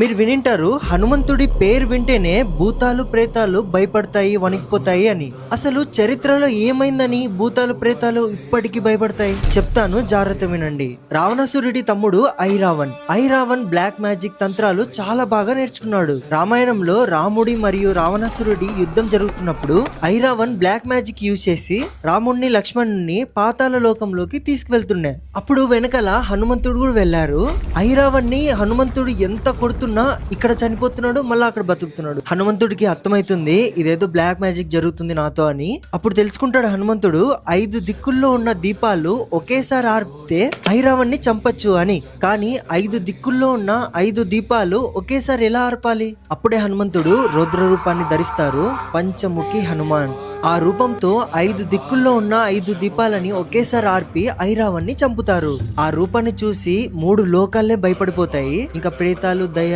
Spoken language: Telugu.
మీరు వినింటారు హనుమంతుడి పేరు వింటేనే భూతాలు ప్రేతాలు భయపడతాయి వణికిపోతాయి అని. అసలు చరిత్రలో ఏమైందని భూతాలు ప్రేతాలు ఇప్పటికీ భయపడతాయి చెప్తాను, జాగ్రత్త వినండి. రావణాసురుడి తమ్ముడు ఐరావణ్ బ్లాక్ మ్యాజిక్ తంత్రాలు చాలా బాగా నేర్చుకున్నాడు. రామాయణంలో రాముడి మరియు రావణాసురుడి యుద్ధం జరుగుతున్నప్పుడు ఐరావణ్ బ్లాక్ మ్యాజిక్ యూజ్ చేసి రాముడిని లక్ష్మణుని పాతాళ లోకంలోకి తీసుకువెళ్తుండే. అప్పుడు వెనకాల హనుమంతుడు కూడా వెళ్లారు. ఐరావణ్ణి హనుమంతుడు ఎంత కొడుతున్నా ఇక్కడ చనిపోతున్నాడు, మళ్ళీ అక్కడ బతుకుతున్నాడు. హనుమంతుడికి అర్థమైతుంది ఇదేదో బ్లాక్ మ్యాజిక్ జరుగుతుంది నాతో అని. అప్పుడు తెలుసుకుంటాడు హనుమంతుడు 5 దిక్కుల్లో ఉన్న దీపాలు ఒకేసారి ఆర్పితే ఐరావణ్ణి చంపచ్చు అని. కానీ 5 దిక్కుల్లో ఉన్న 5 దీపాలు ఒకేసారి ఎలా ఆర్పాలి? అప్పుడే హనుమంతుడు రౌద్ర రూపాన్ని ధరిస్తారు, పంచముఖి హనుమాన్. ఆ రూపంతో 5 దిక్కుల్లో ఉన్న 5 దీపాలని ఒకేసారి ఆర్పి ఐరావణ్ణి చంపుతారు. ఆ రూపాన్ని చూసి 3 లోకాలే భయపడిపోతాయి. ఇంకా ప్రేతాలు, దయ్యాలు